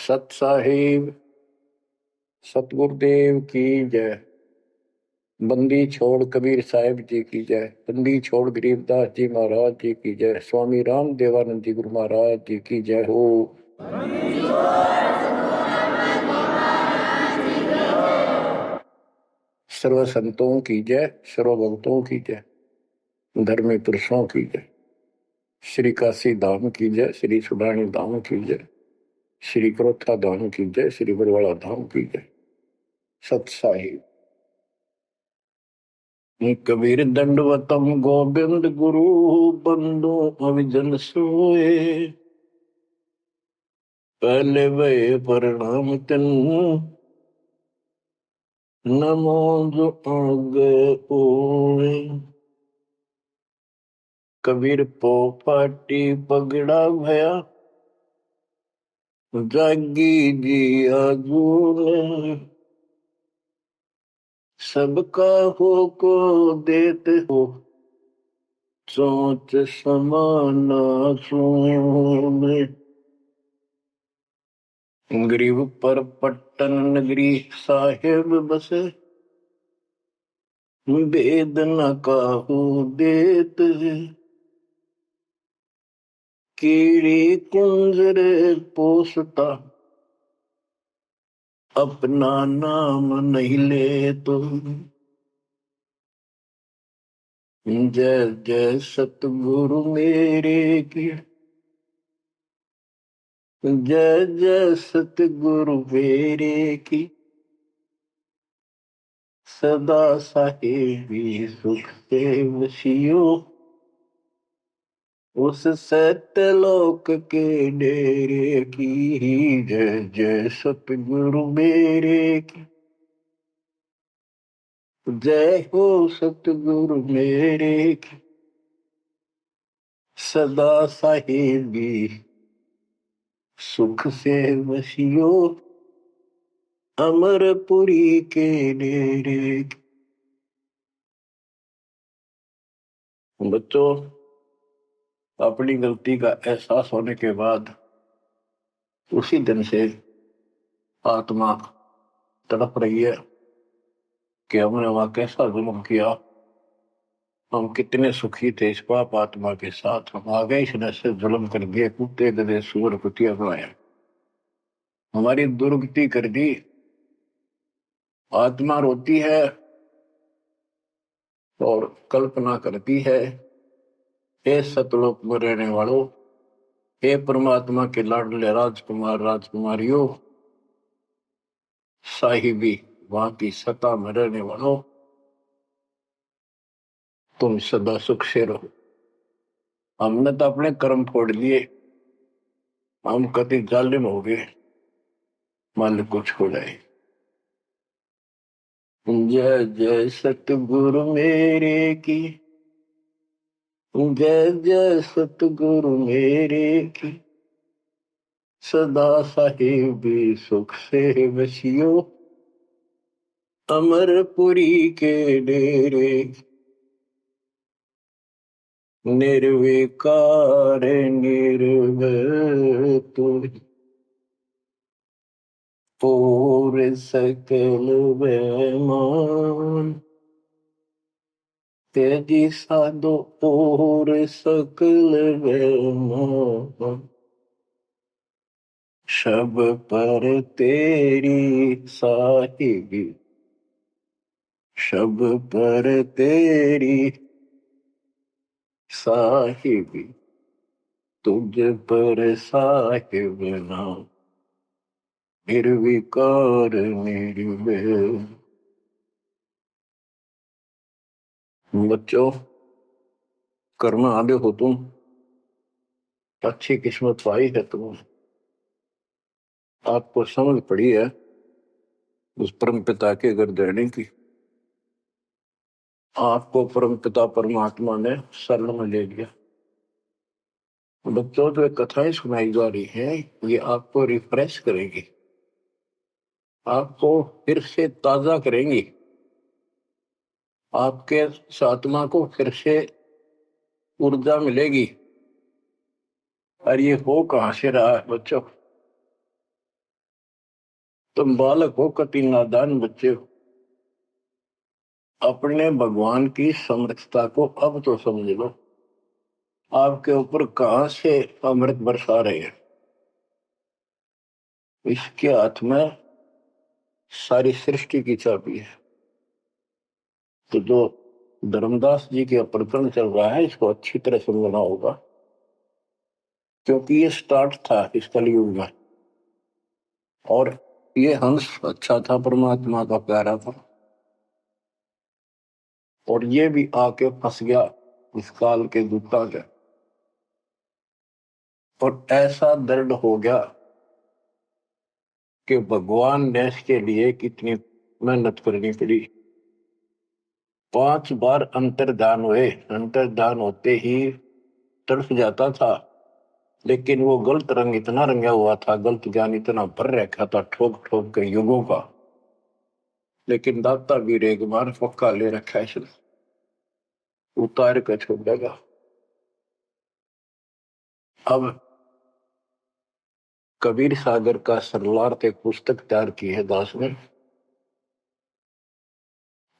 सत साहिब सतगुरुदेव की जय। बंदी छोड़ कबीर साहिब जी की जय। बंदी छोड़ गरीबदास जी महाराज जी की जय। स्वामी राम देवानंद जी गुरु महाराज जी की जय हो। सर्व संतों की जय, सर्व भक्तों की जय, धर्मी पुरुषों की जय। श्री काशी धाम की जय, श्री सुडानी धाम की जय, श्री क्रोथा धाम की जय, श्री बरवाड़ा धाम की जय। सत साहिब कबीर दंडवतम गोविंद गुरु बंदो अविजन सोए। पहले वे प्रणाम तिन नमो जो आगे ओए। कबीर पो पाटी पगड़ा भया जागी जी आजूने। सबका हो को देते हो सोच समाना सोने। गरीब पर पट्टन नगरी साहेब बसे वेद न काहू देत। कीड़ी कुंजर पोसता अपना नाम नहीं ले तो। जय जय सतगुरु मेरे की जय जय सतगुरु मेरे की। सदा साहेबी सुख से वसियो उस सत्यलोक के डेरे की। जय जय सतगुरु मेरे की जय हो सतगुरु मेरे की। सदा साहेबी सुख से वसियो अमरपुरी के डेरे की। बच्चों, अपनी गलती का एहसास होने के बाद उसी दिन से आत्मा तड़प रही है कि हमने वहां कैसा जुल्म किया। हम कितने सुखी थे इस पाप आत्मा के साथ। हम आगे इस से जुल्म कर दिए, कुत्ते गधे सूअर कुतिया बनाया, हमारी दुर्गति कर दी। आत्मा रोती है और कल्पना करती है, हे सतलोक में रहने वालों, हे परमात्मा के लाडले राजकुमार राजकुमारियों, साहिबी वहां की सत्ता में रहने वालों, तुम सदा सुख से रहो। हमने तो अपने कर्म फोड़ लिए, हम कति जालिम हो गए, मालिक को छोड़ आए। जय जय सतगुरु मेरे की जय जय सतगुरु मेरे की। सदा साहिबी सुख से वसियो अमरपुरी के डेरे। निर्विकार निर्भय तुम पूर सकल वैमान। तेजी साधो पूर सकल वैमान। शब पर तेरी साहिबी शब पर तेरी साहिबी तुझ पर साहिब नाम निर्विकार निर्भय। बच्चों, कर्म आगे हो तुम, अच्छी किस्मत पाई है तुम, आपको समझ पड़ी है उस परम पिता के घर देने की। आपको परम पिता परमात्मा ने शरण में ले लिया। बच्चों, जो कथाएं सुनाई जा रही हैं ये आपको रिफ्रेश करेंगी, आपको फिर से ताजा करेंगी, आपके आत्मा को फिर से ऊर्जा मिलेगी। और ये हो कहां से रहा है बच्चों? तुम बालक हो, कति नादान बच्चे हो, अपने भगवान की समर्थता को अब तो समझ लो। आपके ऊपर कहां से अमृत बरसा रहे हैं? इसके हाथ में सारी सृष्टि की चाबी है। तो जो धर्मदास जी के प्रकरण चल रहा है, इसको अच्छी तरह समझना होगा, क्योंकि ये स्टार्ट था इस कलयुग में। और ये हंस अच्छा था, परमात्मा का प्यारा था, और ये भी आके फंस गया इस काल के दूता के। और ऐसा दर्द हो गया कि भगवान ने इसके लिए कितनी मेहनत करनी पड़ी। 5 बार अंतर्धान हुए, अंतर्धान होते ही तड़फ जाता था, लेकिन वो गलत रंग इतना रंगा हुआ था, गलत ज्ञान इतना भर रखा था ठोक ठोक के युगों का। लेकिन दाता भी एक बार पक्का ले रखा है, इसने उतार कर छोड़ेगा। अब कबीर सागर का सरलार्थ एक पुस्तक तैयार की है दास ने।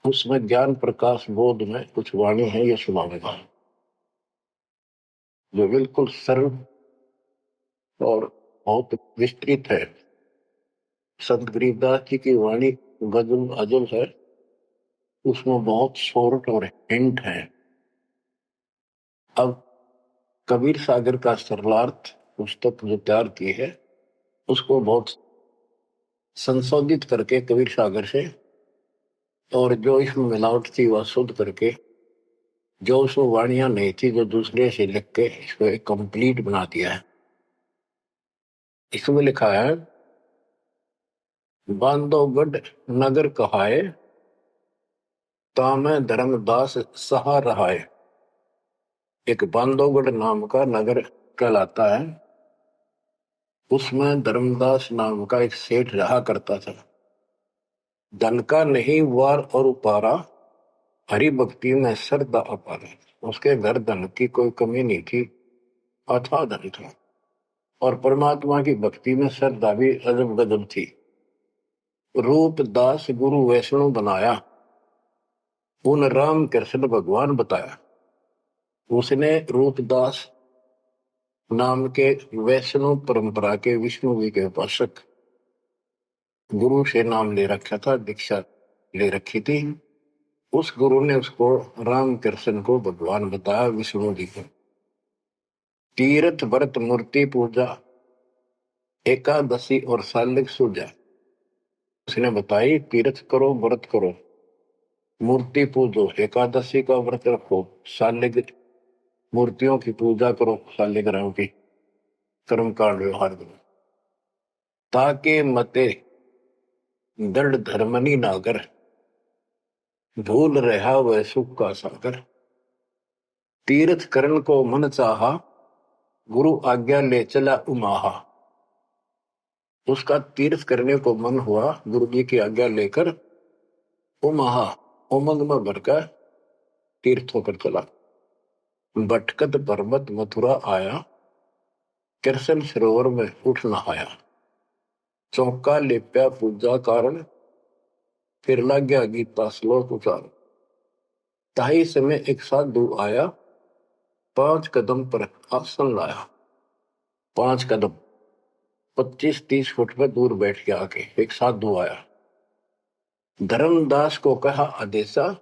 उसमें ज्ञान प्रकाश बोध में कुछ वाणी है, ये सुनाऊंगा, जो बिल्कुल सरल और बहुत विस्तृत है। संत गरीबदास जी की वाणी गजल अजल है, उसमें बहुत शॉर्ट और हिंट है। अब कबीर सागर का सरलार्थ पुस्तक जो तैयार की है, उसको बहुत संशोधित करके कबीर सागर से, और जो इसमें मिलावट थी वह शुद्ध करके, जो उसमें वाणियां नहीं थी जो दूसरे से लिख के इसको एक कंप्लीट बना दिया है। इसमें लिखा है, बांधवगढ़ नगर कहाए, तामे धर्मदास सहा रहाए। एक बांधवगढ़ नाम का नगर कहलाता है, उसमें धर्मदास नाम का एक सेठ रहा करता था। धन का नहीं वार और उपारा, हरि भक्ति में श्रद्धा अपार। उसके घर धन की कोई कमी नहीं थी, अथाह धन था, और परमात्मा की भक्ति में श्रद्धा भी अजब गजब थी। रूप दास गुरु वैष्णव बनाया, उन राम कृष्ण भगवान बताया। उसने रूपदास नाम के वैष्णव परंपरा के विष्णु जी के उपासक गुरु से नाम ले रखा था, दीक्षा ले रखी थी। उस गुरु ने उसको राम कृष्ण को भगवान बताया, विष्णु जी को। तीर्थ व्रत मूर्ति पूजा, एकादशी और सालिक सूजा उसने बताई। तीर्थ करो, व्रत करो, मूर्ति पूजो, एकादशी का व्रत रखो, सालिक मूर्तियों की पूजा करो, सालिग्राम की कर्म कांड व्यवहार करो, ताके मते दृढ़ धर्मनी नागर, भूल रहा वह सुख का सागर। तीर्थ करण को मन चाहा, गुरु आज्ञा ले चला उमाहा। उसका तीर्थ करने को मन हुआ, गुरु जी की आज्ञा लेकर उमाहा उमंग में भरकर तीर्थ होकर चला। भटकत पर्वत मथुरा आया, कृष्ण सरोवर में उठ नहाया। चौका लेप्या पूजा कारण, फिर लग गया गीता श्लोक उचार। ताही समय एक साधु आया, 5 कदम पर आसन लाया। 5 कदम 25-30 फुट पर दूर बैठ के आके एक साधु आया। धर्मदास को कहा आदेशा,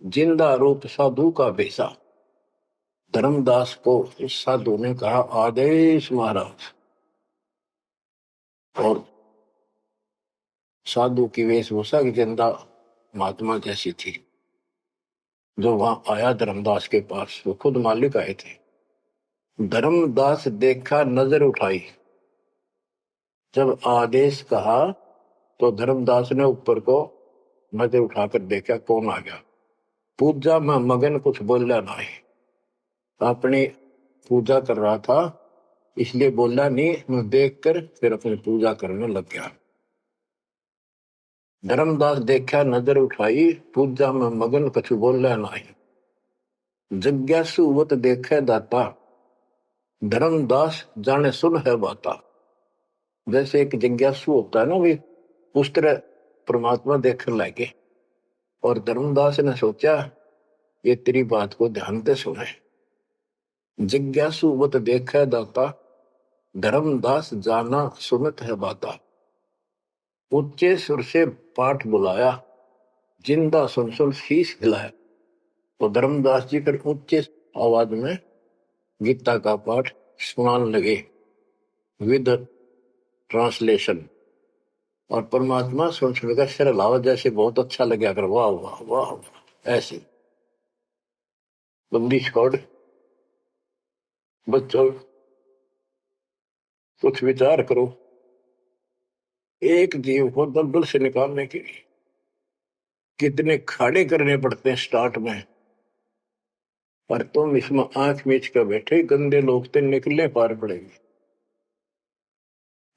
जिंदा रूप साधु का बेसा। धर्मदास को इस साधु ने कहा आदेश महाराज। और साधु की वेशभूषा की जिंदा महात्मा जैसी थी। जो वहां आया धर्मदास के पास, वो खुद मालिक आए थे। धर्मदास देखा, नजर उठाई। जब आदेश कहा तो धर्मदास ने ऊपर को नजर उठाकर देखा, कौन आ गया। पूजा में मगन, कुछ बोला नहीं, अपनी पूजा कर रहा था, इसलिए बोला नहीं। मैं देखकर फिर अपनी पूजा करने लग गया। धर्मदास देखा, नजर उठाई, पूजा में मगन, कुछ बोला नहीं। जिज्ञासुवत देखे दाता, धर्मदास जाने सुन है बाता। जैसे एक जिज्ञासु होता है ना, भी उस तरह परमात्मा देखने लगे। और धर्मदास ने सोचा ये तेरी बात को ध्यान से सुने। जिज्ञासु वत देखै दाता, धर्मदास जाना सुनत है बाता। ऊंचे सुर से पाठ बुलाया, जिंदा सुन सुन शीश हिलाया। तो धर्मदास जी फिर ऊंचे आवाज में गीता का पाठ सुनाने लगे विद ट्रांसलेशन। और परमात्मा सुन सुनकर सिर हिलावा, जैसे बहुत अच्छा लगे, अगर वाह वाह वाह वाह। ऐसे बंदी छोड़ बच्चों, कुछ विचार करो। एक जीव को दलदल से निकालने के लिए कितने खाड़े करने पड़ते हैं स्टार्ट में। पर तुम इसमें आंख मीच कर बैठे, गंदे लोग तो निकलने पार पड़ेंगे।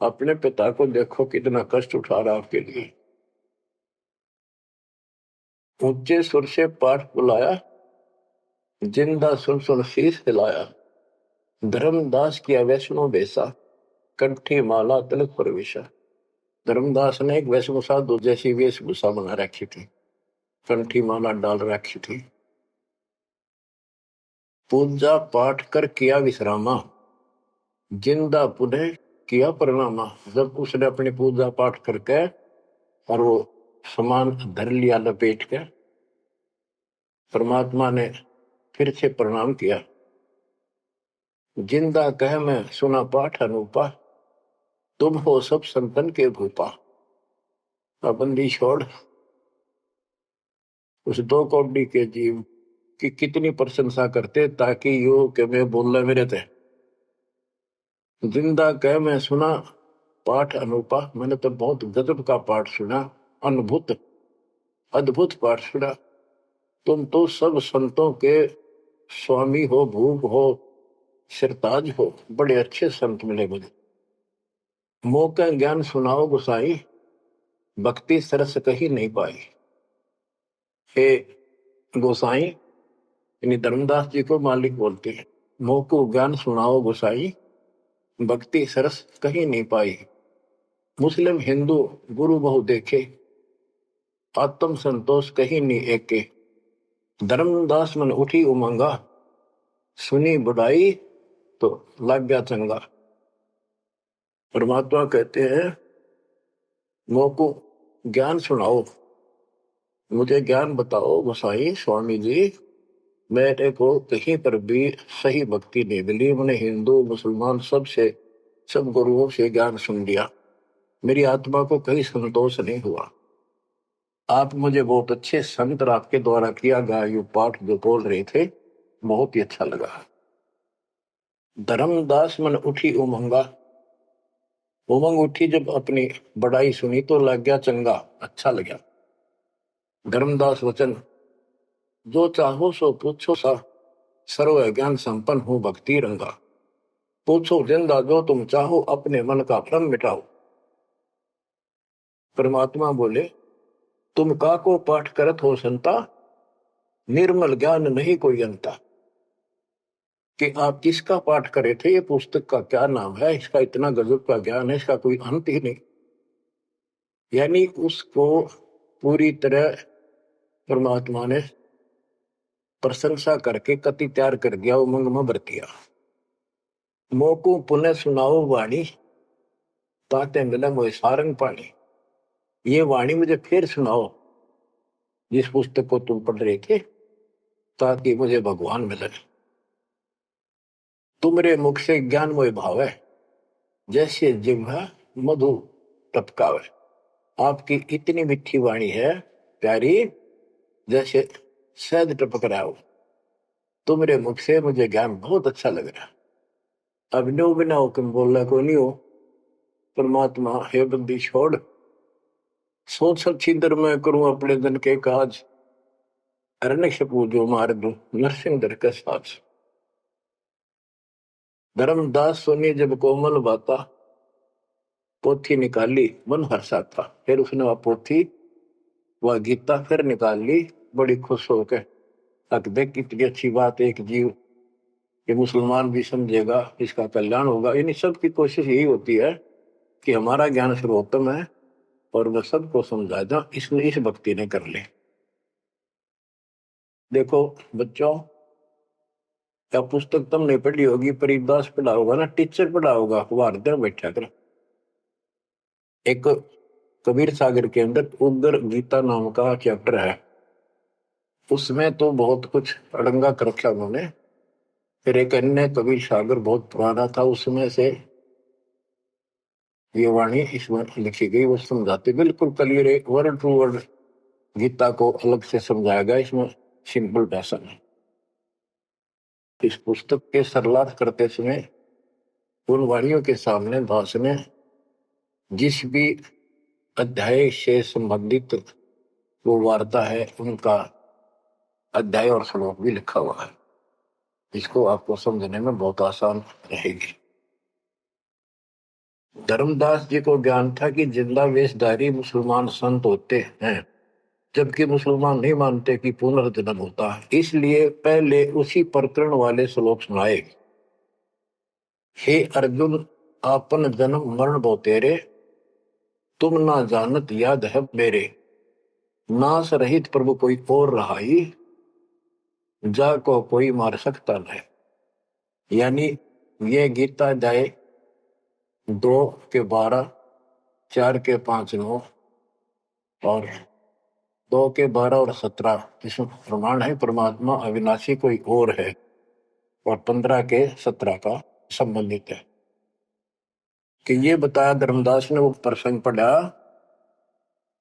अपने पिता को देखो कितना कष्ट उठा रहा आपके लिए। ऊंचे सुर से पाठ बुलाया, जिंदा सुन सुन शीश हिलाया। धर्मदास किया वैष्णो बेसा, कंठी माला तिलक प्रवेशा। धर्मदास ने एक वैष्णो साधु जैसी वेशभूषा बना रखी थी, कंठी माला डाल रखी थी। पूजा पाठ कर किया विश्रामा, जिंदा पुनः किया प्रणामा। जब उसने अपनी पूजा पाठ करके और वो सामान धर लिया लपेट के, परमात्मा ने फिर से प्रणाम किया। जिंदा कह मैं सुना पाठ अनूपा, तुम हो सब संतन के भूपा। बंदी छोड़ उस दो कौड़ी के जीव की कितनी प्रशंसा करते, ताकि यो के मैं बोलना मेरे थे। जिंदा कह मैं सुना पाठ अनूपा, मैंने तो बहुत गजब का पाठ सुना, अद्भुत अद्भुत पाठ सुना। तुम तो सब संतों के स्वामी हो, भूप हो, सिरताज हो, बड़े अच्छे संत मिले मुझे। मौका ज्ञान सुनाओ गुसाई, भक्ति सरस कहीं नहीं पाई। हे गोसाई, यानी धर्मदास जी को मालिक बोलते हैं, मोको ज्ञान सुनाओ गोसाई, भक्ति सरस कहीं नहीं पाई। मुस्लिम हिंदू गुरु बहु देखे, आत्म संतोष कहीं नहीं एके। धर्मदास मन उठी उमंगा, सुनी बुढ़ाई तो लग गया चंगा। परमात्मा कहते हैं मोको ज्ञान सुनाओ, मुझे ज्ञान बताओ गोसाई स्वामी जी। मेरे को कहीं पर भी सही भक्ति नहीं मिली। मैंने हिंदू मुसलमान सब गुरुओं से ज्ञान सुन लिया, मेरी आत्मा को कहीं संतोष नहीं हुआ। आप मुझे बहुत अच्छे संत आपके द्वारा किया गया ये पाठ जो बोल रहे थे, बहुत ही अच्छा लगा। धर्मदास मन उठी उमंगा, उमंग उठी जब अपनी बड़ाई सुनी तो लग गया चंगा, अच्छा लगा। धर्मदास वचन, जो चाहो सो पूछो सा, सर्व ज्ञान संपन्न हूं भक्ति रंगा। पूछो जिंदा जो तुम चाहो, अपने मन का भ्रम मिटाओ। परमात्मा बोले, तुम का को पाठ करत हो संता, निर्मल ज्ञान नहीं कोई अंता। कि आप किसका पाठ करे थे, ये पुस्तक का क्या नाम है, इसका इतना गजब का ज्ञान है, इसका कोई अंत ही नहीं। यानी उसको पूरी तरह परमात्मा ने प्रशंसा करके कति तैयार कर दिया, उमंग में भर दिया। मोको पुनः सुनाओ वाणी, ताते मिला मोए सारंग पानी। ये वाणी मुझे फिर सुनाओ, जिस पुस्तक को तुम पढ़ रहे थे, ताकि मुझे भगवान मिले। तुमरे मुख से ज्ञान मोय भावे, जैसे जिह्वा मधु टपकावे। आपकी इतनी मीठी वाणी है प्यारी, जैसे शहद टपक रहा हो। तुमरे मुख से मुझे ज्ञान बहुत अच्छा लग रहा। अभिनव बिना हुक्म बोलना को नहीं हो। परमात्मा हे बंदी छोड़, सोच छिंदर मैं करूं अपने दिन के काज, अरण्य पूजो मार दू नरसिंह दर के साथ। धर्मदास सुनी जब कोमल बाता, पोथी निकाली मन हर्षा था। फिर उसने वह पोथी वह गीता फिर निकाल ली, बड़ी खुश होकर। तक देख कितनी अच्छी बात, एक जीव ये मुसलमान भी समझेगा, इसका कल्याण होगा। यानी सबकी कोशिश यही होती है कि हमारा ज्ञान सर्वोत्तम है, और वह सबको समझा दो, इसने इस भक्ति ने कर ले। देखो बच्चों, क्या पुस्तक तुमने पढ़ी होगी, परिदास पढ़ा होगा ना, टीचर पढ़ा होगा, वो हर दिन बैठा कर। एक कबीर सागर के अंदर उग्र गीता नाम का चैप्टर है, उसमें तो बहुत कुछ अड़ंगा कर रखा उन्होंने। फिर एक अन्य कबीर सागर बहुत पुराना था, उसमें से ये वाणी इसमें लिखी गई, वो समझाते बिल्कुल क्लियर, एक वर्ड टू वर्ड गीता को अलग से समझाया गया इसमें, सिंपल भाषा में। इस पुस्तक के सरलार्थ करते समय उन वाणियों के सामने दास ने जिस भी अध्याय से संबंधित वो वार्ता है, उनका अध्याय और श्लोक भी लिखा हुआ है। इसको आपको समझने में बहुत आसान रहेगी। धर्मदास जी को ज्ञान था कि जिंदा वेशधारी मुसलमान संत होते हैं, जबकि मुसलमान नहीं मानते कि पुनर्जन्म होता है। इसलिए पहले उसी प्रकरण वाले श्लोक सुनाए। हे अर्जुन, आपन जन्म मरण बहु तेरे, तुम ना जानत याद है मेरे। नास रहित प्रभु कोई और रहाई, जा को कोई मार सकता नहीं। यानी ये गीता अध्याय 2 के 12, 4 के 5, 9 और 2 के 12 और 17 इसमें प्रमाण है परमात्मा अविनाशी कोई और है, और 15 के 17 का संबंधित है। कि ये बताया धर्मदास ने, वो प्रसंग पढ़ा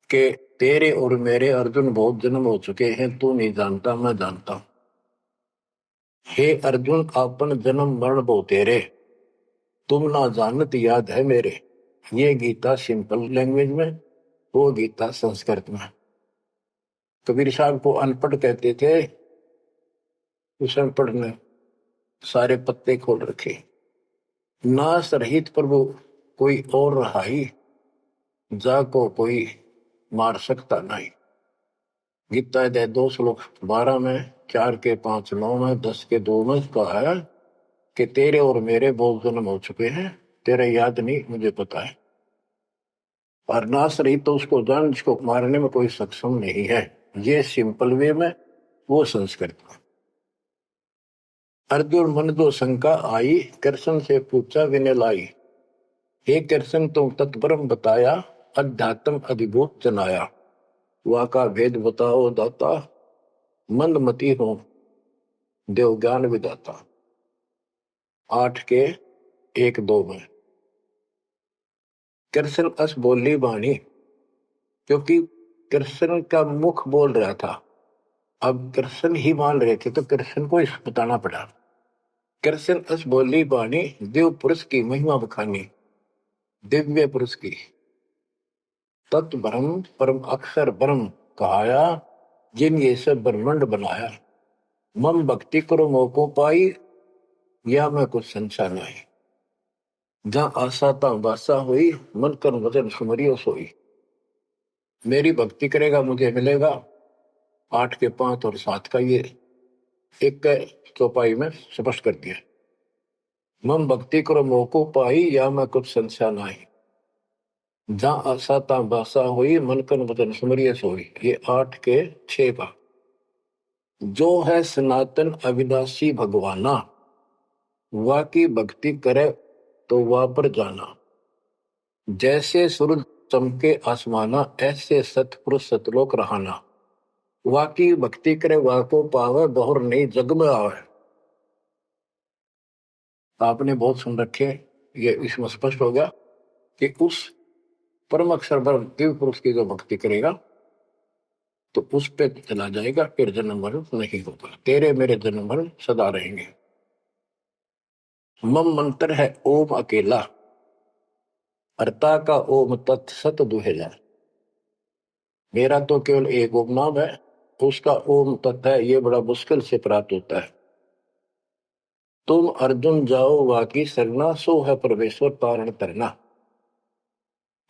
कि तेरे और मेरे अर्जुन बहुत जन्म हो चुके हैं, तू नहीं जानता, मैं जानता हूं। हे अर्जुन, आपन जन्म मरण बहु तेरे, तुम ना जानत याद है मेरे। ये गीता सिंपल लैंग्वेज में, वो गीता संस्कृत में। कबीर साहब को अनपढ़ कहते थे, उस अनपढ़ ने सारे पत्ते खोल रखे। नास रहित प्रभु कोई और रहाई, जा को कोई मार सकता नहीं। गीता अध्याय 2 श्लोक 12 में, 4 के 5, 9 में, 10 के 2 में कहा है कि तेरे और मेरे बहुत जन्म हो चुके हैं, तेरे याद नहीं, मुझे पता है। और नाश रहित तो उसको जान जिसको मारने में कोई सक्षम नहीं है। ये सिंपल वे में, वो संस्कृत में। अर्जुन मन जो शंका आई, कृष्ण से पूछा विनय लाई। हे कृष्ण, तुम तत्परम बताया, अध्यात्म अधिभूत जनाया। वा का भेद बताओ दाता, मंदमती हो देव ज्ञान विदाता। 8 के 1, 2 में। कृष्ण अस बोली बाणी, क्योंकि कृष्ण का मुख बोल रहा था, अब कृष्ण ही मान रहे थे तो कृष्ण को इस बताना पड़ा। कृष्ण अस बोली बाणी, देव पुरुष की महिमा बखानी, दिव्य पुरुष की। तत् ब्रह्म परम अक्षर ब्रह्म कहाया, जिन ये सब ब्रह्मांड बनाया। मम भक्ति करो मोको पाई, या मैं कुछ संशय नहीं। जहां आशा ता बासा हुई, मन कर वजन सुमरियो सोई। मेरी भक्ति करेगा मुझे मिलेगा। 8 के 5 और 7 का ये एक चौपाई में स्पष्ट कर दिया। मम भक्ति करो मोको पाई, या मैं कुछ संशय नहीं। जहां आशा ता बासा हुई, मन कर वजन सुमरियो सोई। ये 8 के 6 का। जो है सनातन अविनाशी भगवाना, वा की भक्ति करे तो वह पर जाना। जैसे सूरज चमके आसमाना, ऐसे सतपुरुष सतलोक रहाना। वा की भक्ति करे वा को पावे, बहुर नहीं जग में आवे। आपने बहुत सुन रखे, ये इसमें स्पष्ट हो गया कि उस परम अक्षर ब्रह्म दिव्य पुरुष की जो भक्ति करेगा तो उस पे चला जाएगा, फिर जन्म मरण नहीं होगा। तेरे मेरे जन्म मरण सदा रहेंगे। मम मंत्र है ओम अकेला, अर्ता का ओम तत्सत दुहेला। मेरा तो केवल एक ओम नाम है, उसका ओम तत्व है, ये बड़ा मुश्किल से प्राप्त होता है। तुम अर्जुन जाओ वाकी सरना, सो है परमेश्वर तारण तरना।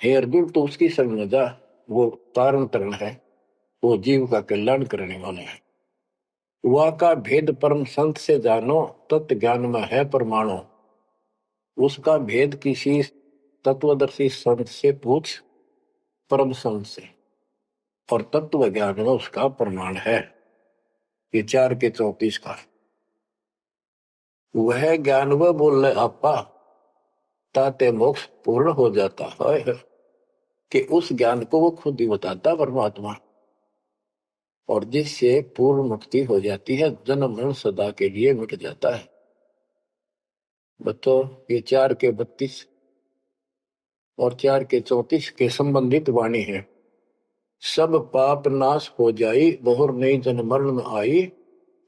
हे अर्जुन, तो उसकी शरण जा, वो तारण तरण है, वो जीव का कल्याण करने वाला है। वा का भेद परम संत से जानो, तत्व ज्ञान में है परमाणु। उसका भेद किसी तत्वदर्शी संत से पूछ, परम संत से, और तत्व ज्ञान में उसका प्रमाण है। ये 4 के 34 का वह ज्ञान वह बोल रहे आपा ताते मोक्ष पूर्ण हो जाता है, कि उस ज्ञान को वो खुद ही बताता परमात्मा, और जिससे पूर्ण मुक्ति हो जाती है, जन्म मरण सदा के लिए मिट जाता है। बच्चों, ये 4 के 32 और 4 के 34 के संबंधित वाणी है। सब पाप नाश हो जाई, बहुर नई जन्म मरण में आई,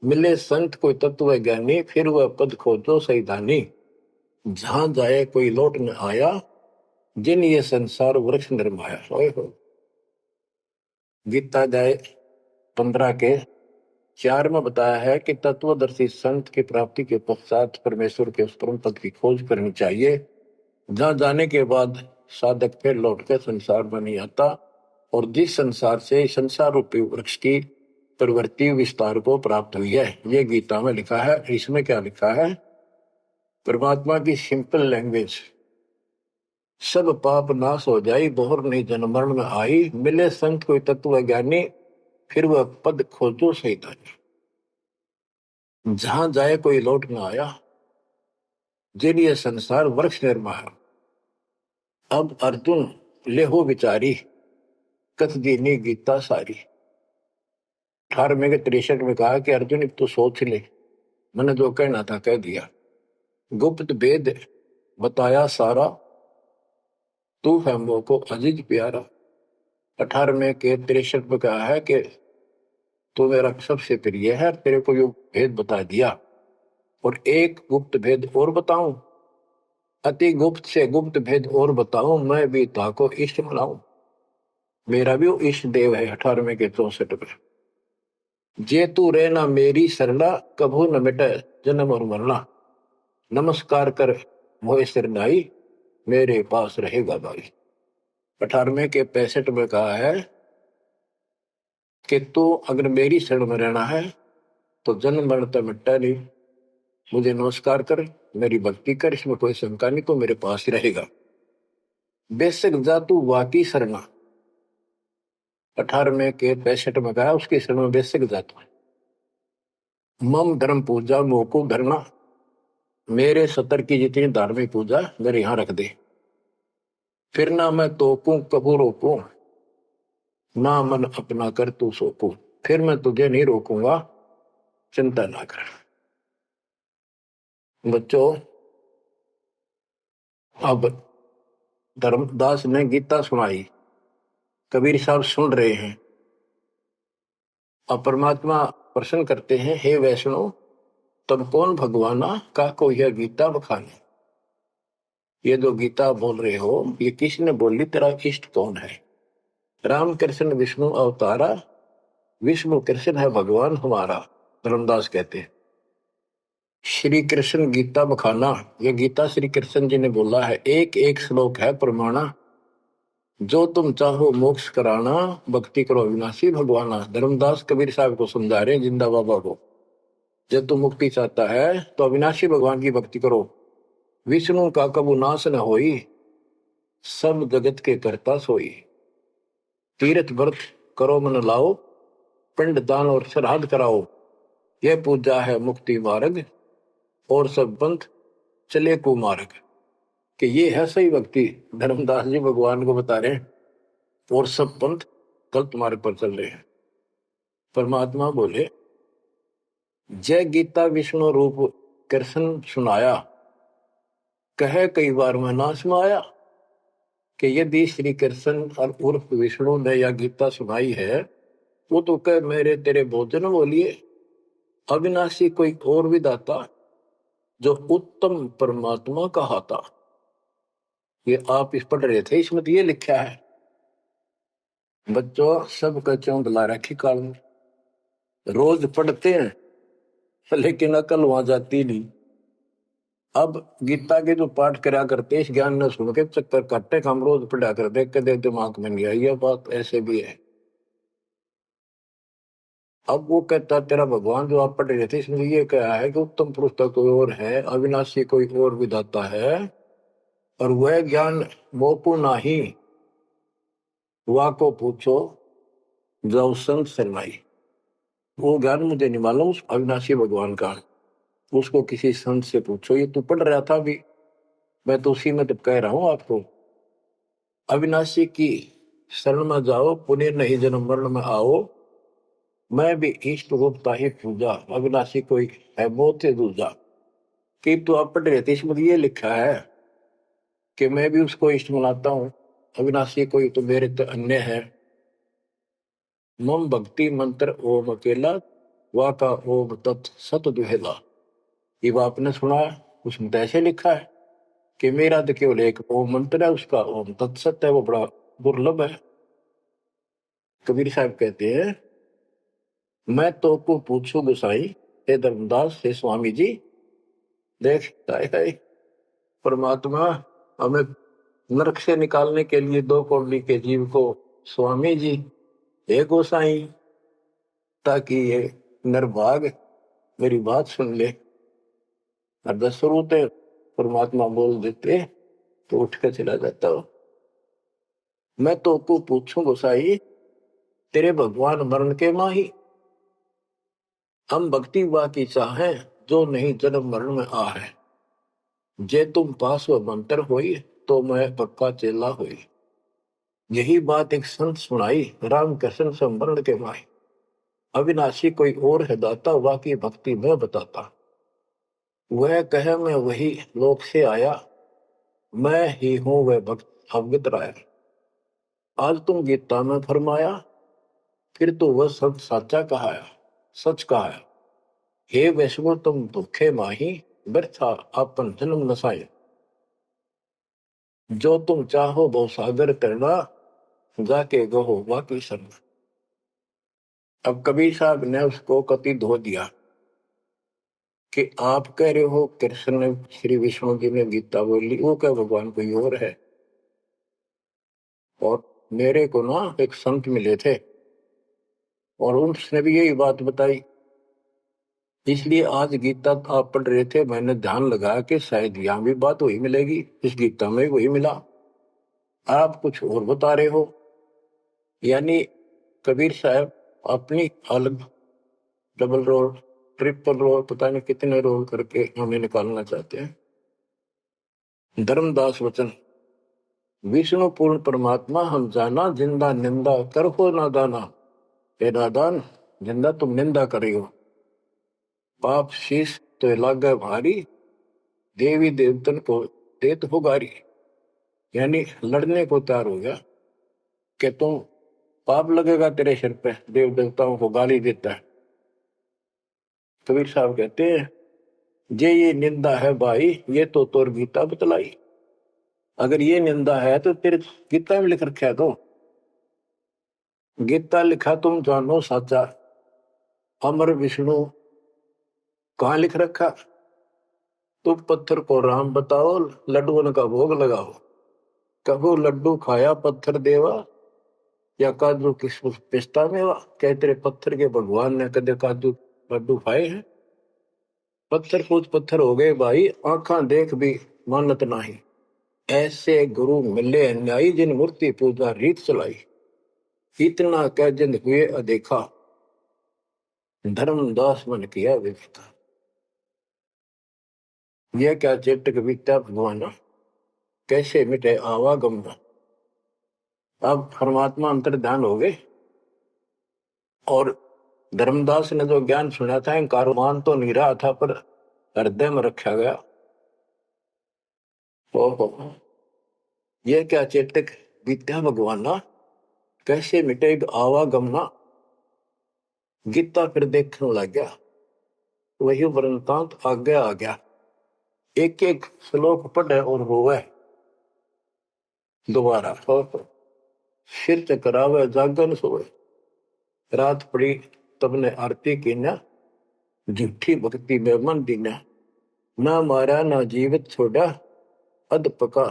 मिले संत कोई तत्व ज्ञानी, फिर वह पद खोजो सैधानी, जहां जाए कोई लौट न आया, जिन ये संसार वृक्ष निर्माया। हो गीता जाए 15 के 4 में बताया है कि तत्वदर्शी संत की प्राप्ति के पश्चात परमेश्वर के उस परम पद की खोज करनी चाहिए, जहां जाने के बाद साधक फिर लौटकर संसार में नहीं आता, और जिस संसार से संसार रूपी वृक्ष की प्रवृत्ति विस्तार को प्राप्त हुई है। ये गीता में लिखा है। इसमें क्या लिखा है? परमात्मा की सिंपल लैंग्वेज, सब पाप नाश हो जाई, बहुर नहीं जन्म मरण में आई, मिले संत कोई तत्व ज्ञानी, फिर वह पद खोजो सैतानी, जहां जाए कोई लौट न आया, जिन ये संसार वृक्ष निर्माण। अब अर्जुन लेहो विचारी, कथ दीनी गीता सारी। 18वें के 63 में कहा कि अर्जुन अब तो सोच ले, मैंने जो कहना था कह दिया, गुप्त भेद बताया सारा, तू है मोह को अजीज प्यारा। 18वें के 63 में कहा है कि तू मेरा सबसे प्रिय है, तेरे को यो भेद बता दिया, और एक गुप्त भेद और बताऊं, अति गुप्त से गुप्त भेद और बताऊं, मैं भी ताको इष्ट बनाऊं। मेरा भी वो इष्ट देव है। 18वें के 64 में, जे तू रहना मेरी सरला, कभू न मिटे जन्म और मरना, नमस्कार कर मोह सिरनाई, मेरे पास रहेगा भाई। 18वें के 65 में कहा है कि तू अगर मेरी शरण में रहना है तो जन्म मरण तो मिटता नहीं, मुझे नमस्कार कर, मेरी भक्ति कर, इसमें कोई शंका नहीं, तो मेरे पास ही रहेगा। बेशक जा तू वाकी शरणा। 18वें के 65 में कहा उसकी शरण में बेशक जा तू। मम धर्म पूजा मोको धरना, मेरे सतर की जितनी धार्मिक पूजा मेरे यहां रख दे, फिर ना मैं तोकू कबू रोकू, ना मन अपना कर तू सोकू, फिर मैं तुझे नहीं रोकूंगा, चिंता ना कर। बच्चों, अब धर्मदास ने गीता सुनाई, कबीर साहब सुन रहे हैं, अब परमात्मा प्रश्न करते हैं, हे वैष्णव तब कौन भगवाना का को यह गीता बखाने। ये जो गीता बोल रहे हो ये किसने बोली, तेरा इष्ट कौन है? राम कृष्ण विष्णु अवतारा, विष्णु कृष्ण है भगवान हमारा। धर्मदास कहते हैं श्री कृष्ण गीता बखाना, ये गीता श्री कृष्ण जी ने बोला है। एक एक श्लोक है प्रमाणा, जो तुम चाहो मोक्ष कराना, भक्ति करो अविनाशी भगवाना। धर्मदास कबीर साहब को समझा रहे हैं, जिंदा बाबा को, जब तुम मुक्ति चाहता है तो अविनाशी भगवान की भक्ति करो। विष्णु का कबू नाश न होई, सब जगत के करता सोई। तीर्थ व्रत करो मन लाओ, पिंड दान और श्राद्ध कराओ, यह पूजा है मुक्ति मार्ग, और सब पंथ चले कुमार्ग। कि ये है सही भक्ति। धर्मदास जी भगवान को बता रहे हैं, और सब पंथ गलत मार्ग पर चल रहे हैं। परमात्मा बोले, जय गीता विष्णु रूप कृष्ण सुनाया, कहे कई बार मैं नाश में आया। कि यदि श्री कृष्ण और उर्फ विष्णु ने यह गीता सुनाई है, वो तो कह मेरे तेरे भोजन बोलिए, अविनाशी कोई और विधाता, जो उत्तम परमात्मा कहाता। ये आप इस पढ़ रहे थे, इसमें तो ये लिखा है। बच्चों, सब कच्चों बुला रखी काल में, रोज पढ़ते हैं लेकिन अकल वहां जाती नहीं। अब गीता के जो पाठ करा करते, इस ज्ञान न सुन के चक्कर काटते, हम रोज पढ़ा कर देख के देख दिमाग में नहीं आई। ये बात ऐसे भी है। अब वो कहता तेरा भगवान जो आप पढ़ रहे थे, इसमें ये कहा है कि उत्तम पुरुष तो कोई और है, अविनाशी कोई और विधाता है, और वह ज्ञान मोकू नाही, वा को पूछो जाओ संत शरणाई। वो ज्ञान मुझे नहीं मालूम उस अविनाशी भगवान का, उसको किसी संत से पूछो। ये तू पढ़ रहा था अभी, मैं तो उसी में तो कह रहा हूं आपको। अविनाशी की शरण में जाओ, पुण्य नहीं जन्म मरण में आओ। मैं भी इष्ट रूपता ही पूजा, अविनाशी कोई है बहुत से दूजा। कि तो आप पढ़ रहे थे, इसमें ये लिखा है कि मैं भी उसको इष्ट मनाता हूं, अविनाशी कोई तो मेरे तो अन्य है। मम भक्ति मंत्र ओम अकेला, वा का ओम तत् सत दुहेला। ये वो आपने सुना है, उसमें तो ऐसे लिखा है कि मेरा तो केवल एक ओम मंत्र है, उसका ओम तत्सत है, वो बड़ा दुर्लभ है। कबीर साहब कहते हैं, मैं तो को पूछू गोसाई, हे धर्मदास हे स्वामी जी। देख है परमात्मा हमें नरक से निकालने के लिए दो कौड़ी के जीव को स्वामी जी हे गोसाई, ताकि ये नरभाग मेरी बात सुन ले। और दस होते परमात्मा बोल देते तो उठ कर चला जाता हो। मैं तो को पूछूं गोसाई, तेरे भगवान मरण के माही, हम भक्ति बाकी चाहे जो नहीं जन्म मरण में आ है। जे तुम पास व मंत्र होई, तो मैं पक्का चेला हुई। यही बात एक संत सुनाई, राम कृष्ण संवरण के माही। अविनाशी कोई और है दाता, वाकी भक्ति में बताता। वह कहे मैं वही लोक से आया, मैं ही हूं वह भक्त अवगत राया। आज तुम गीता में फरमाया, फिर तो वह सब साचा कहाया, सच कहाया। हे वैष्णव तुम दुखे माही, व्यर्था आपन जन्म नसाए। जो तुम चाहो बहु सागर करना, जाके गहो वाकी शरण। अब कबीर साहब ने उसको कति धो दिया कि आप कह रहे हो कृष्ण ने श्री विष्णु जी ने गीता बोली, वो क्या भगवान कोई और है। और मेरे को ना एक संत मिले थे और उसने भी यही बात बताई। इसलिए आज गीता आप पढ़ रहे थे, मैंने ध्यान लगाया कि शायद यहां भी बात वही मिलेगी, इस गीता में वही मिला, आप कुछ और बता रहे हो। यानी कबीर साहब अपनी अलग डबल रोल ट्रिपल रोल पता नहीं कितने रोल करके हमें निकालना चाहते हैं। धर्मदास वचन, विष्णु पूर्ण परमात्मा हम जाना, जिंदा निंदा कर हो नादाना। हे नादान, जिंदा तुम निंदा कर रही हो, पाप शीश तो लागे भारी, देवी देवतन को देत हो गारी। यानी लड़ने को तैयार हो गया कि तुम पाप लगेगा तेरे सिर पे, देव देवताओं को गाली देता है। कबीर साहब कहते हैं, जे ये निंदा है भाई, ये तो तोर गीता बतलाई। अगर ये निंदा है तो तेरे गीता में लिख रखा है। तो गीता लिखा तुम जानो साचा, अमर विष्णु कहाँ लिख रखा। तुम पत्थर को राम बताओ, लड्डुओं का भोग लगाओ। कहो लड्डू खाया पत्थर देवा, या काजू किशमिश पिस्ता मेवा। क्या तेरे पत्थर के भगवान ने कदे काजू लड्डू खाए हैं। पत्थर पूछ पत्थर हो गए भाई, आंखा देख भी मानत नाही। ऐसे गुरु मिले अन्यायी, जिन मूर्ति पूजा रीत चलाई। इतना कह जिंद हुए अदेखा, धर्मदास मन किया विवेका। यह क्या चेटक बीता भगवाना, कैसे मिटे आवागम। अब परमात्मा अंतर ध्यान हो गए और धर्मदास ने जो ज्ञान सुना था, मान तो नहीं रहा था पर हृदय में रखा गया। ओहो, यह क्या चेतक विद्या भगवाना, कैसे मिटेगा आवागमना। गीता फिर देखने लग गया, वही वृंतांत आगे आ गया। एक एक श्लोक पढ़े और रोवे दोबारा। सिर चकरावे जागन सोए, रात पड़ी तब ने आरती की न, झूठी भक्ति में मन दीना। ना मारा ना जीवित छोड़ा, अध पका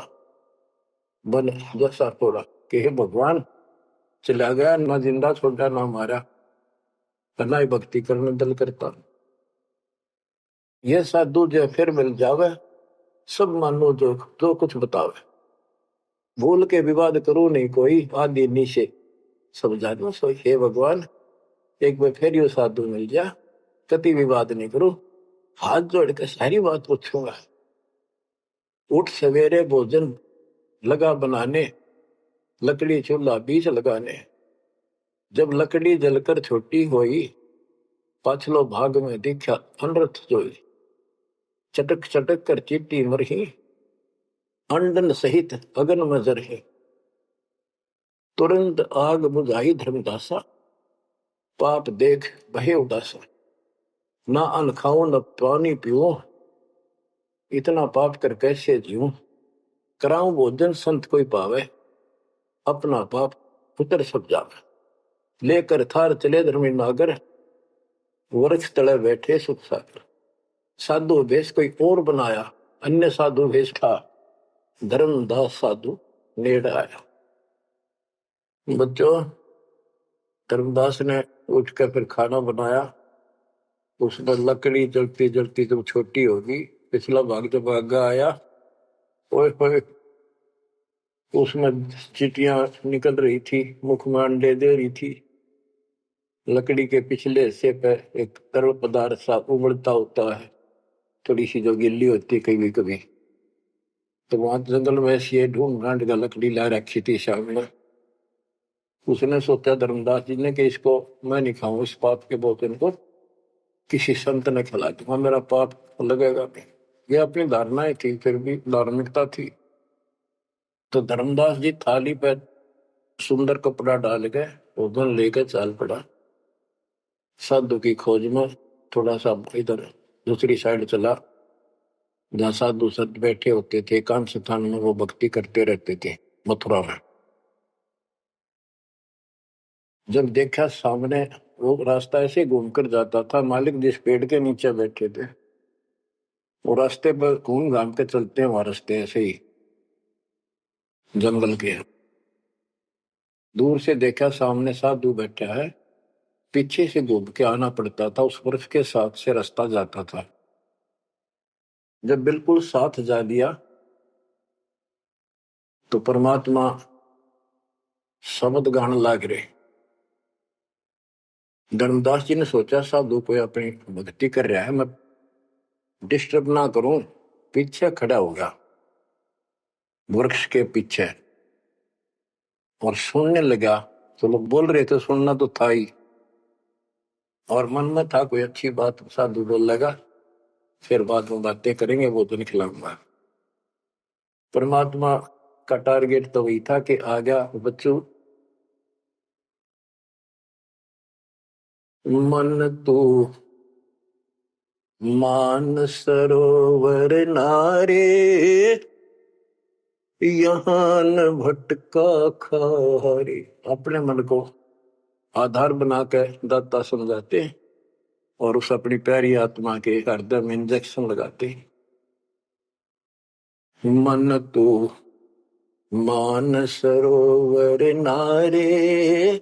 बन जैसा थोड़ा। कि हे भगवान, चला गया ना जिंदा छोड़ा ना मारा, ना ही भक्ति करने दल करता। यह साधु जो फिर मिल जावे, सब मानो जो जो कुछ बतावे। भूल के विवाद करूं नहीं कोई, आदि नीचे सब जानो सोई। हे भगवान, एक बार फिर यो साधु मिल जा, कति विवाद नहीं करूं, हाथ जोड़ के सारी बात पूछूंगा। उठ सवेरे भोजन लगा बनाने, लकड़ी चूल्हा बीच लगाने। जब लकड़ी जलकर छोटी होई, पाछलो भाग में दिखा अनरथ जोई। चटक चटक कर चीटी मरही, अंडन सहित अगन में जरही। तुरंत आग बुझाई धर्मदासा, पाप देख भय उदासा। ना अन्न खाऊं न पानी पीऊं, इतना पाप कर कैसे जीऊं। कराऊं भोजन संत कोई पावे, अपना पाप उतर सब जावे। लेकर थार चले धर्मी नागर, वृक्ष तले बैठे सुख सागर। साधु भेष कोई और बनाया, अन्य साधु भेष था। धर्मदास साधु नेड़ आया। बच्चों, धर्मदास ने उठकर फिर खाना बनाया। उसने लकड़ी जलती जलती जब छोटी होगी, पिछला भाग जब आगा आया, ओए होए, उसमें चीटियां निकल रही थी, मुख में अंडे दे रही थी। लकड़ी के पिछले हिस्से पे एक तरल पदार्थ सा उबलता होता है, थोड़ी सी जो गिल्ली होती कभी कभी। तो वहां जंगल में से ढूंढ ढांड का लकड़ी ला रखी थी सामने। उसने सोचा धर्मदास जी ने कि इसको मैं नहीं खाऊं, इस पाप के भोजन को किसी संत ने खिला दूंगा, मेरा पाप लगेगा नहीं। ये अपनी धारणाएं थी, फिर भी धार्मिकता थी। तो धर्मदास जी थाली पे सुंदर कपड़ा डाल के भोजन लेकर चाल पड़ा। साधु की खोज में थोड़ा सा इधर दूसरी साइड चला, जहाँ साधु संत बैठे होते थे एकांत स्थान में, वो भक्ति करते रहते थे मथुरा में। जब देखा सामने, वो रास्ता ऐसे घूमकर जाता था, मालिक जिस पेड़ के नीचे बैठे थे वो रास्ते पर घूम घाम के चलते हैं, वहां रास्ते ऐसे ही जंगल के। दूर से देखा सामने साधु बैठा है, पीछे से घूम के आना पड़ता था, उस वृक्ष के साथ से रास्ता जाता था। जब बिल्कुल साथ जा लिया तो परमात्मा शब्द गान लाग रहे। धर्मदास जी ने सोचा साधु कोई अपनी भक्ति कर रहा है, मैं डिस्टर्ब ना करूं, पीछे खड़ा होगा वृक्ष के पीछे और सुनने लगा। तो लोग बोल रहे थे, सुनना तो था ही, और मन में था कोई अच्छी बात साधु बोल लगा, फिर बाद में बातें करेंगे, वो तो निकलाऊंगा। परमात्मा का टारगेट तो वही था कि आ गया बच्चों, मन तू मान सरोवर नारे, यहाँ न भटका खारे। अपने मन को आधार बनाकर दाता समझाते और उस अपनी प्यारी आत्मा के हृदय में इंजेक्शन लगाते। मन तू मान सरोवर नारे,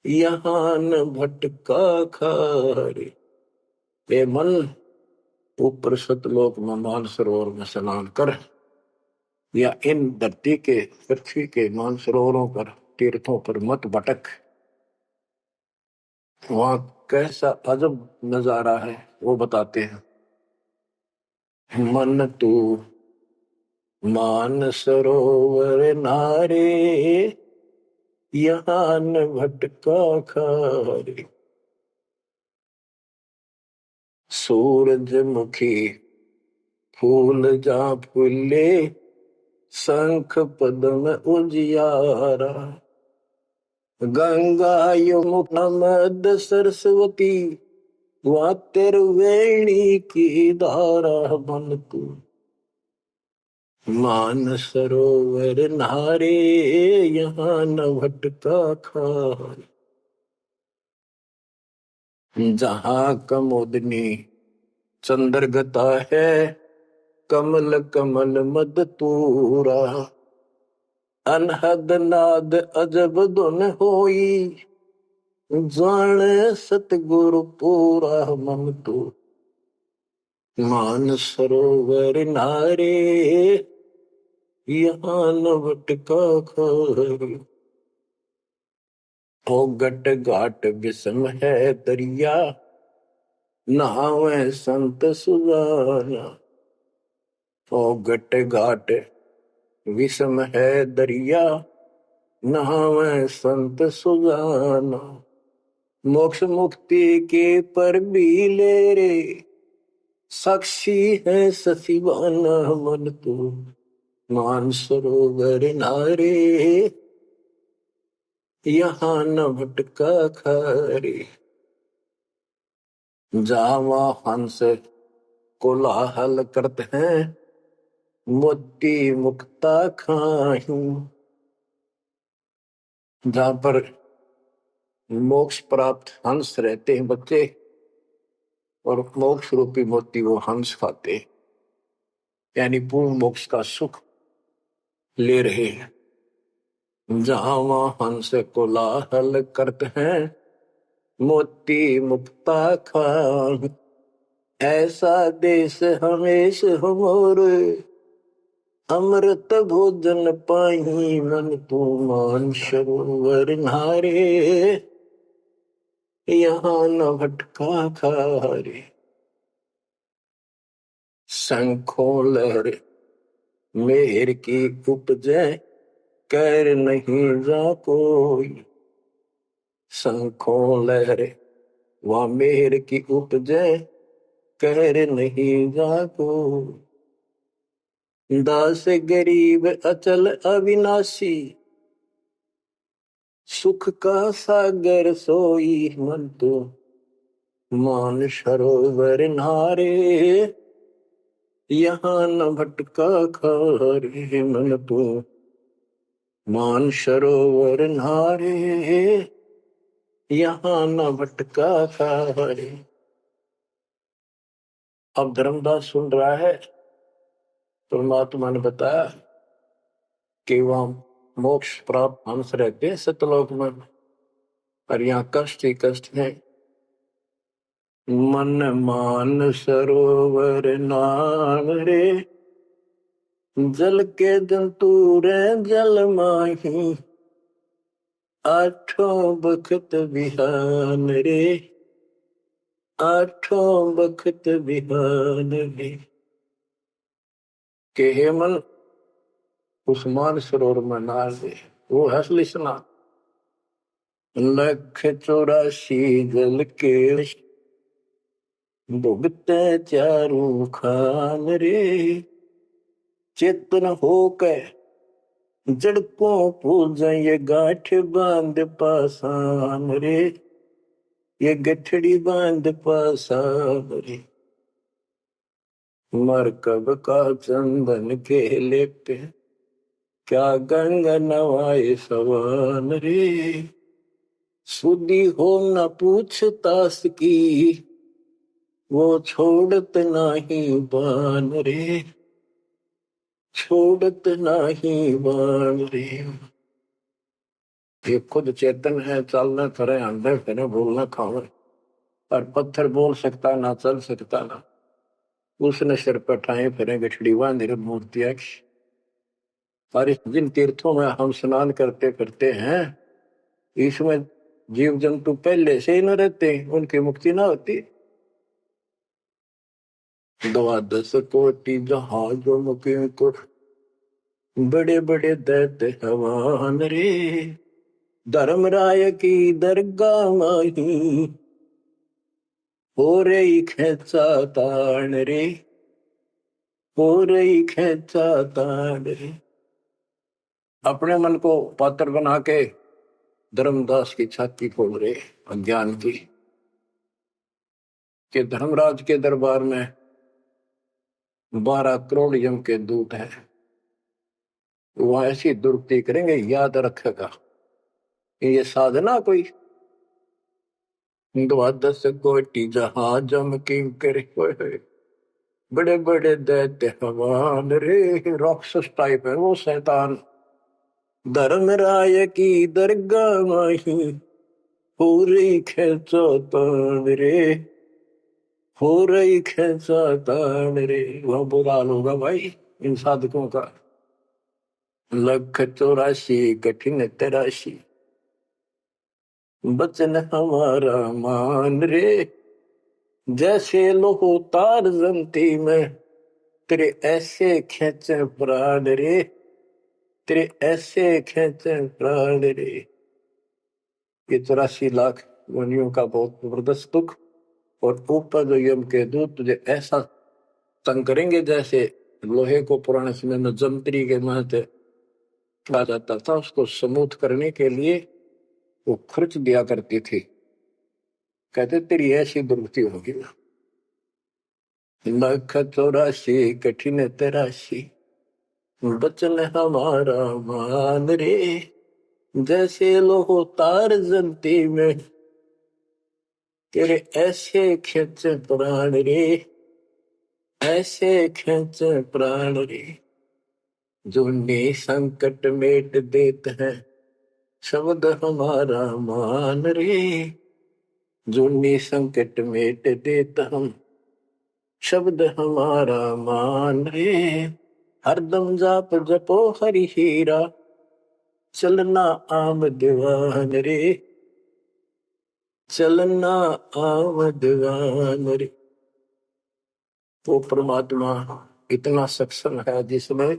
यहाँ न भटका खारे। ए मन, ऊपर सतलोक में मान सरोवर में स्नान कर, या इन धरती के पृथ्वी के मान सरोवरों पर तीर्थों पर मत भटक। वहां कैसा अजब नजारा है वो बताते हैं। मन तू मान सरोवर नारे, यहाँ न भटका खारे। सूरजमुखी फूल जा फूले, शंख पद्म उजियारा। गंगा यमुना मद सरस्वती, वहाँ वेणी की धारा। मन तू मान सरोवर नारे, यहाँ न भटका खारे। जहाँ कमोदनी चंद्रगता है, कमल कमल मद तूरा। अनहद नाद अजब धुन होई, जान सतगुरु पूरा। मन तू मान सरोवर नारे, यहाँ न भटका खारी। हो गट घाट विषम है दरिया, नहावे संत सुजाना। हो गट घाट विषम है दरिया, नहावे संत सुजाना। मोक्ष मुक्ति के पर भी ले रे, साक्षी है सचिवाना मन तू। मानसरोवर नारे, यहाँ न भटका खारे। जावा हंस कोलाहल करते हैं, मोती मुक्ता खाही। जहां पर मोक्ष प्राप्त हंस रहते हैं बच्चे, और मोक्ष रूपी मोती वो हंस खाते, यानी पूर्ण मोक्ष का सुख ले रहे हैं। जहां वहां हंस कोलाहल करते हैं, मोती मुक्ता खाही। ऐसा देश हमेश हमोर, अमृत भोजन पाही मन तू। मान सरोवर नारे, यहाँ न भटका खारे। शंखों लहर मेहर की उपजे, कर नहीं जा कोई। शंखों लहर वह मेहर की उपजे, कर नहीं जा कोई। दास गरीब अचल अविनाशी, सुख का सागर सोई मन तो। मान सरोवर नारे, यहाँ न भटका खारे मन तो। मान सरोवर नारे, यहाँ न भटका खारे। अब धर्मदास सुन रहा है, परमात्मा ने बताया कि वहां मोक्ष प्राप्त हंस रहते हैं सतलोक में, और यहाँ कष्ट ही कष्ट है। मन मान सरोवर नाम रे, जल के जंतु रे जल माही। आठों बखत बिहान रे, आठों बखत बिहान रे। के हे मन उस मान सरोवर में नार दे, वो असली स्नान। लख 84 जल के भुगते चारू खान रे। चेतन होकर जड़ को पूजा, ये गांठ बांध पासान रे। ये गठड़ी बांध पासान रे। मरकब का चंदन के लेपे, क्या गंगा नवाए सवान रे। सुधी हो न पूछतास की, वो छोड़त नहीं बान रे। छोड़त नहीं बान रे। ये खुद चेतन है, चलना करे अंदर फिरे, बोलना खावे, और पत्थर बोल सकता ना, चल सकता ना। उसने सिर पर ठाए फिरे गठड़ी बांधी मूर्तियां। और जिन तीर्थों में हम स्नान करते करते हैं, इसमें जीव जंतु पहले से ही न रहते, उनकी मुक्ति ना होती। 12 कोटि जहाजों मुके को, बड़े बड़े दैत्य हवान रे। धर्मराय की दरगाह माही, हो रही खेचा तान रे। हो रही खेचा तान रे। अपने मन को पात्र बना के धर्मदास की छाती खोल रहे अज्ञान की, कि धर्मराज के दरबार में 12 करोड़ यम के दूत हैं, वो ऐसी दुर्गति करेंगे, याद रखेगा ये साधना कोई। 12 कोटि जहाज जम की करे, बड़े बड़े दैत्य हवान रे। राक्षस टाइप है वो शैतान। धर्मराय की दरगाह माही, पूरी खेचो तान रे। हो रही खेचा तान रे। वह बुरा हाल होगा भाई इन साधकों का। लख 84 कठिन तराशी, बचन हमारा मान रे, जैसे लोहो तार जमती में, तेरे ऐसे खेचे प्राण रे, तेरे ऐसे खेचे प्राण रे। ये 84 लाख योनियों का बहुत जबरदस्त दुख, और ऊपर जो यम के दूत तुझे ऐसा तंग करेंगे जैसे लोहे को पुराने समय में जंतरी के महते कहा जाता था, उसको स्मूथ करने के लिए वो खर्च दिया करती थी। कहते तेरी ऐसी दुर्गति होगी ना। लख 84 कठिन तराशी, बचन हमारा मान रे, जैसे लोहो तार जलती में, तेरे ऐसे खेचे प्राण रे, ऐसे खेचे प्राण रे। जो संकट मेट देत है, शब्द हमारा मान रे, जो संकट मेट देत हम, शब्द हमारा मान रे। हरदम जाप जपो हरि हीरा, चलना आम दीवान रे, चलना आम दीवान रे। वो परमात्मा इतना सक्षम है जिसने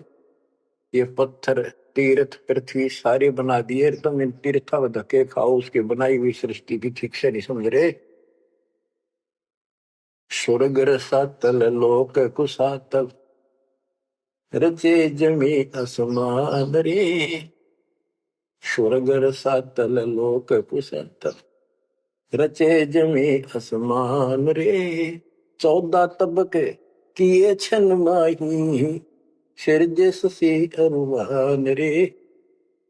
ये पत्थर तीर्थ पृथ्वी सारे बना दिए, तुम इन तीर्था में धक्के खाओ, उसकी बनाई हुई सृष्टि की ठीक से नहीं समझ रहे। स्वर्ग रसातल लोक कुसातल, रचे जमी आसमान रे, स्वर्ग रसातल लोक कुसातल, रचे जमी आसमान रे। 14 तबके किए छन माही, सिरजे ससी अरुमान रे,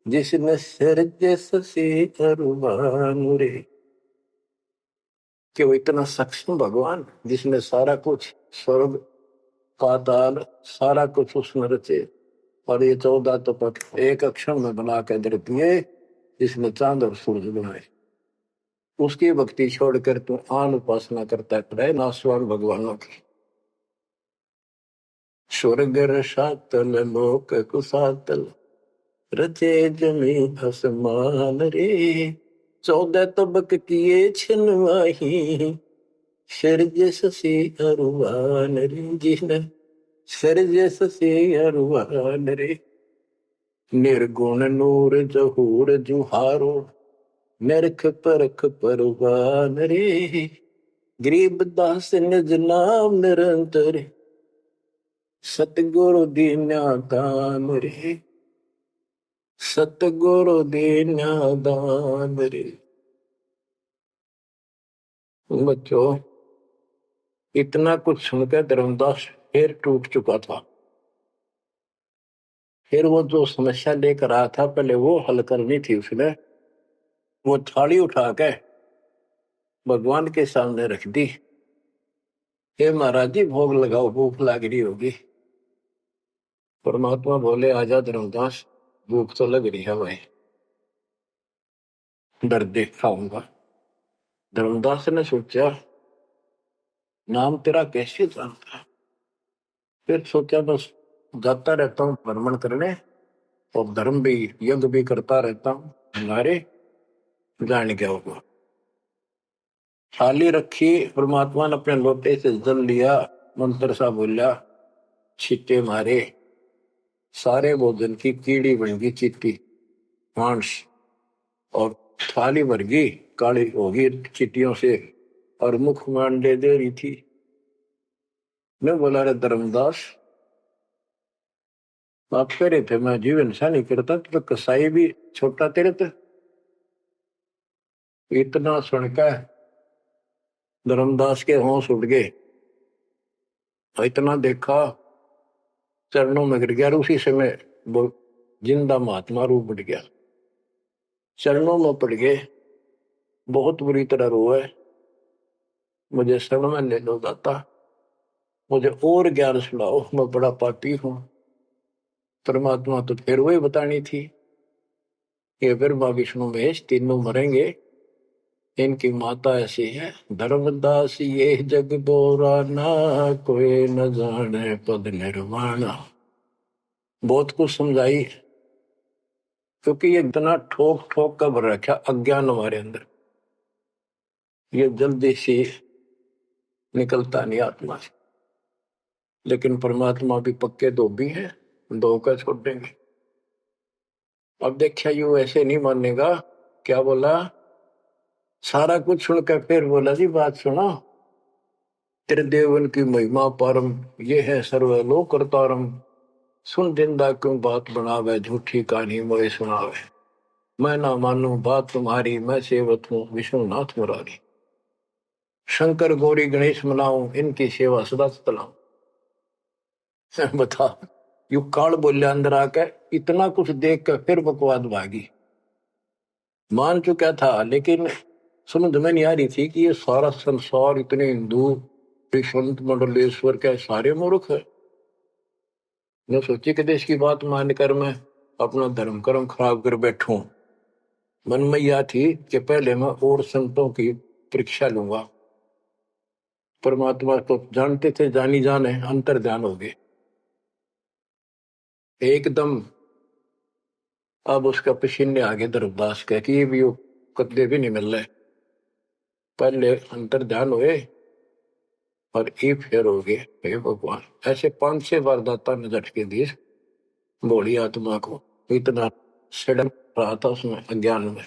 जिसने सिरजे ससी अरुमान रे। कि वो इतना सक्षम भगवान जिसने सारा कुछ स्वर्ग पाताल सारा कुछ उसने रचे, और ये 14 तपक एक अक्षर में बना के दे दिए, जिसने चांद और सूरज बनाए। उसकी भक्ति छोड़कर तू आन उपासना करता है नासवान भगवानों की। स्वर्ग रसातल लोक कुसातल, रचे जमी आसमान रे, 14 तबक किए छिनवाही, सिरजे ससी अरुवान रे, जिसने सिरजे ससी अरुवान रे। निर्गुण नूर जहूर जुहारो, नरख परख परवान रे, गरीब दास निज नाम निरंतर, सतगुरु दीन्या दान रे, सतगुरु दीन्या दान रे। बच्चों, इतना कुछ सुनकर धर्मदास फिर टूट चुका था। फिर वो जो समस्या लेकर आया था, पहले वो हल करनी थी उसने। वो थाली उठा के भगवान के सामने रख दी, हे महाराज जी भोग लगाओ, भूख लग रही होगी। परमात्मा बोले आजा धर्मदास, भूख तो लग रही है भाई, डर देख खाऊंगा। धर्मदास ने सोचा नाम तेरा कैसे जानता है। फिर सोचा बस जाता रहता हूँ भ्रमण करने, और धर्म भी यज्ञ भी करता रहता हूँ, हमारे जान क्या होगा। थाली रखी, परमात्मा ने अपने लोटे से जल लिया, मंत्र सा बोला, छींटे मारे, सारे भोजन की कीड़ी बन गई चीटी मांस, और थाली भर गई काली होगी चीटियों से, और मुख मान दे रही थी। मैं बोला रे धर्मदास, आप कह रहे थे मैं जीवन सा नहीं करता, तो कसाई भी छोटा तेरे थे। इतना सुनकर धर्मदास के होश उड़ गए, इतना देखा चरणों में गिर गया। उसी समय वो जिंदा महात्मा रूप बढ़ गया, चरणों में पड़ गए, बहुत बुरी तरह रोए, मुझे शरण में ले लो दाता, मुझे और ज्ञान सुनाओ, मैं बड़ा पापी हूं। परमात्मा तो फिर वही बतानी थी, ये ब्रह्मा विष्णु महेश तीनों मरेंगे, इनकी माता ऐसी है। धर्मदास ये जग बोरा ना, कोई न जाने पद निर्वाणा। बहुत कुछ समझाई, क्योंकि ये इतना ठोक ठोक कर भर रखा अज्ञान हमारे अंदर, ये जल्दी से निकलता नहीं आत्मा से। लेकिन परमात्मा भी पक्के धोबी है, धोकर छोड़ देंगे। अब देखिए यू ऐसे नहीं मानेगा। क्या बोला? सारा कुछ सुनकर फिर बोला जी बात सुनो, तेरे देवन की महिमा परम, ये है सर्वलोक करतारम। सुन जिंदा क्यों बात बनावे, झूठी कहानी मोए सुनावे। मैं ना मानू बात तुम्हारी, मैं सेवक हूँ विष्णुनाथ मुरारी। शंकर गौरी गणेश मनाऊं, इनकी सेवा सदा चलाऊं। बता, यू काल बोलिया अंदर आके, इतना कुछ देख कर फिर बकवाद भागी। मान चुका था लेकिन समझ में नहीं आ रही थी कि ये सारा संसार इतने हिंदू संत मंडलेश्वर के सारे मूर्ख है। मैं सोची कि देश की बात मानकर मैं अपना धर्म कर्म खराब कर बैठूं। मन में यह थी कि पहले मैं और संतों की परीक्षा लूंगा। परमात्मा तो जानते थे, जानी जाने अंतर ध्यान हो गए एकदम। अब उसका पसीने आगे धर्मदास कह कि ये भी कदे भी नहीं मिल रहे। पहले अंतर ध्यान हुए और ये फेर हो गए। हे भगवान, ऐसे 5-6 बार दाता ने झटके दिए भोली आत्मा को। इतना सड़न रहा था उसमें अज्ञान में।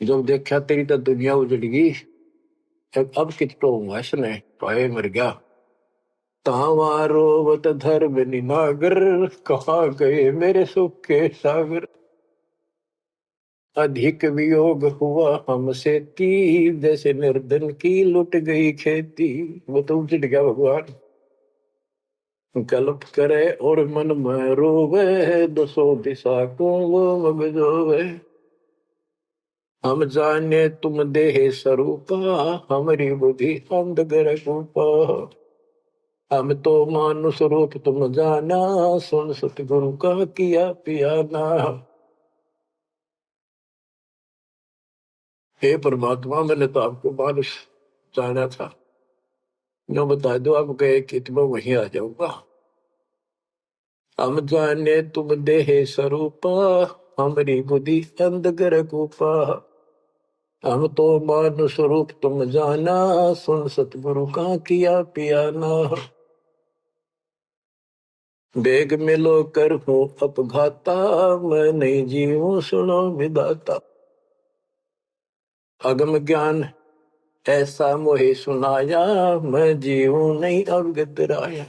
जब देखा तेरी तो दुनिया उजड़ गई, अब कितो हुआ इसने पाए मर गया। तावारोवत धर्म निनागर, कहाँ गए मेरे सुख के सागर। अधिक वियोग हुआ हमसे ती, जैसे निर्धन की लुट गई खेती। वो तो उजड़ गया भगवान। कल्प करे और मन में रोवे, दसों दिशा को वो मगजोवे। हम जाने तुम देह स्वरूपा, हमारी बुद्धि अंधगर रूपा। हम तो मानुष रूप तुम जाना, सुन सतगुरु का किया पियाना। हे परमात्मा, मैंने तो आपको मानुष जाना था, जो बता दो आप गए कि मैं वहीं आ जाऊंगा। हम जाने तुम देह स्वरूपा, हमारी बुद्धि अंधगर रूपा। हम तो मानुष रूप तुम जाना, सुन सतगुरु का किया पियाना। बेग मिलो कर हूँ अपघाता, मैं नहीं जीऊं सुनो विदाता। अगम ज्ञान ऐसा मोहे सुनाया, मैं जीऊं नहीं अवगत राया।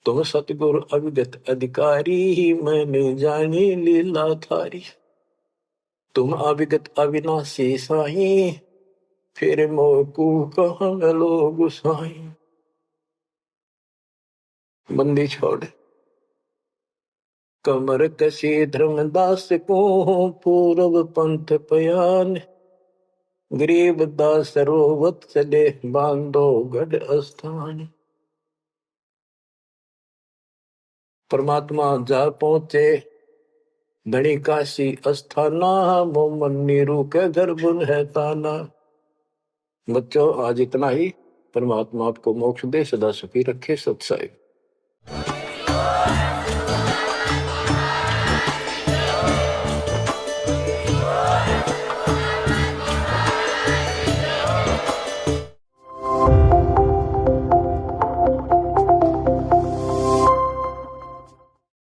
तुम सतगुरु अविगत अधिकारी, मैंने जानी लीला थारी। तुम अविगत अविनाशी साई, फिर मोकू कहाँ मिलो गुसाई। बंदी छोड़ कमर कसी धर्मदास को, पूर्व पंथ पयान। गरीब दास रोवत चले, बांधो गढ़ स्थान। परमात्मा जा पहुंचे धनी काशी अस्थाना, मोमन नीरू के गर्भ है ताना। बच्चों आज इतना ही। परमात्मा आपको मोक्ष दे, सदा सुखी रखे। सत साहिब।